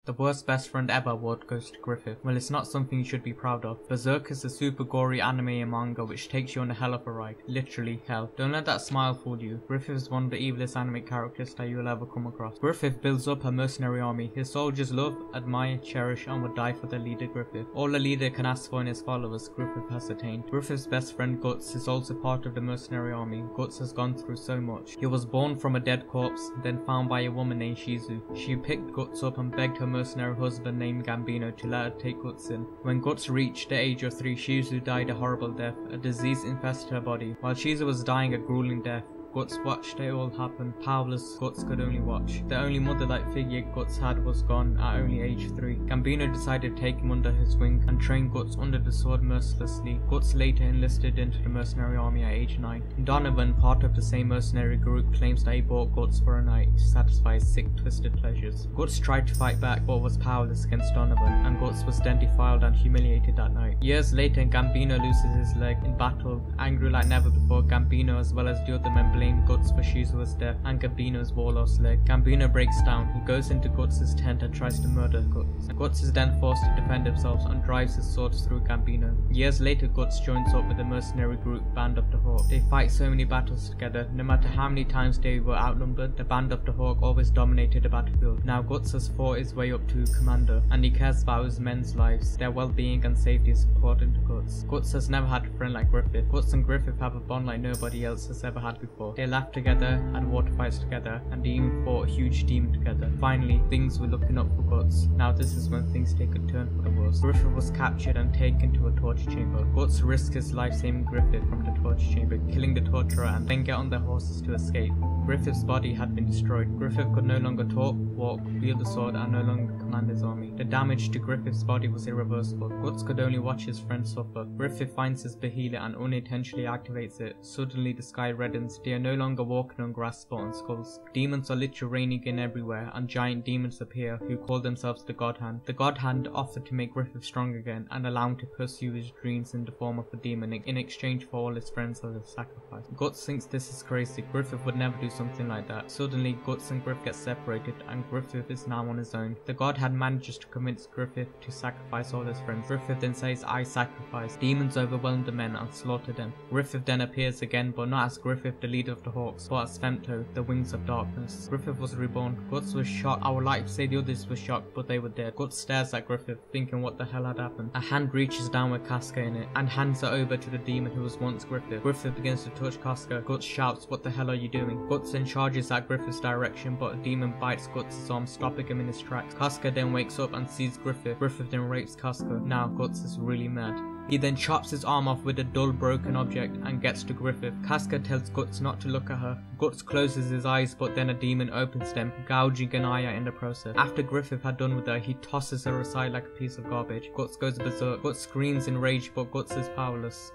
The worst best friend ever award goes to Griffith. Well, it's not something you should be proud of. Berserk is a super gory anime and manga which takes you on a hell of a ride. Literally hell. Don't let that smile fool you. Griffith is one of the evilest anime characters that you will ever come across. Griffith builds up a mercenary army. His soldiers love, admire, cherish and would die for their leader Griffith. All a leader can ask for in his followers, Griffith has attained. Griffith's best friend Guts is also part of the mercenary army. Guts has gone through so much. He was born from a dead corpse, then found by a woman named Shizu. She picked Guts up and begged her mercenary husband named Gambino to let her take Guts in. When Guts reached the age of 3, Shizu died a horrible death. A disease infested her body. While Shizu was dying a grueling death, Guts watched it all happen. Powerless, Guts could only watch. The only mother-like figure Guts had was gone at only age 3. Gambino decided to take him under his wing and train Guts under the sword mercilessly. Guts later enlisted into the mercenary army at age 9. Donovan, part of the same mercenary group, claims that he bought Guts for a night to satisfy his sick, twisted pleasures. Guts tried to fight back but was powerless against Donovan, and Guts was then defiled and humiliated that night. Years later, Gambino loses his leg in battle. Angry like never before, Gambino as well as the other men blame Guts for Shizu's death and Gambino's warlord's leg. Gambino breaks down. He goes into Guts' tent and tries to murder Guts. Guts is then forced to defend himself and drives his swords through Gambino. Years later, Guts joins up with the mercenary group Band of the Hawk. They fight so many battles together. No matter how many times they were outnumbered, the Band of the Hawk always dominated the battlefield. Now Guts has fought his way up to commander, and he cares about his men's lives. Their well-being and safety is important to Guts. Guts has never had a friend like Griffith. Guts and Griffith have a bond like nobody else has ever had before. They laughed together, had water fights together, and they even fought a huge demon together. Finally, things were looking up for Guts. Now this is when things take a turn for the worse. Griffith was captured and taken to a torture chamber. Guts risked his life saving Griffith from the torture chamber, killing the torturer and then get on their horses to escape. Griffith's body had been destroyed. Griffith could no longer talk, walk, wield the sword, and no longer command his army. The damage to Griffith's body was irreversible. Guts could only watch his friend suffer. Griffith finds his behealer and unintentionally activates it. Suddenly the sky reddens. They are no longer walking on grass but on skulls. Demons are literally raining in everywhere, and giant demons appear who call themselves the God Hand. The God Hand offered to make Griffith strong again and allow him to pursue his dreams in the form of a demon in exchange for all his friends as a sacrifice. Guts thinks this is crazy. Griffith would never do something like that. Suddenly, Guts and Griffith get separated and Griffith is now on his own. The God Hand manages to convince Griffith to sacrifice all his friends. Griffith then says, "I sacrifice." Demons overwhelm the men and slaughter them. Griffith then appears again, but not as Griffith, the leader of the Hawks, but as Femto, the Wings of Darkness. Griffith was reborn. Guts was shocked. I would like to say the others were shocked, but they were dead. Guts stares at Griffith, thinking what the hell had happened. A hand reaches down with Casca in it and hands it over to the demon who was once Griffith. Griffith begins to touch Casca. Guts shouts, "What the hell are you doing?" Guts then charges at Griffith's direction, but a demon bites Guts' arm, stopping him in his tracks. Casca then wakes up and sees Griffith. Griffith then rapes Casca. Now Guts is really mad. He then chops his arm off with a dull broken object and gets to Griffith. Casca tells Guts not to look at her. Guts closes his eyes, but then a demon opens them, gouging an eye out in the process. After Griffith had done with her, he tosses her aside like a piece of garbage. Guts goes berserk. Guts screams in rage, but Guts is powerless.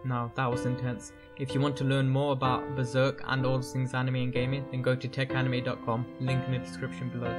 Now, that was intense. If you want to learn more about Berserk and all things anime and gaming, then go to techanime.com, link in the description below.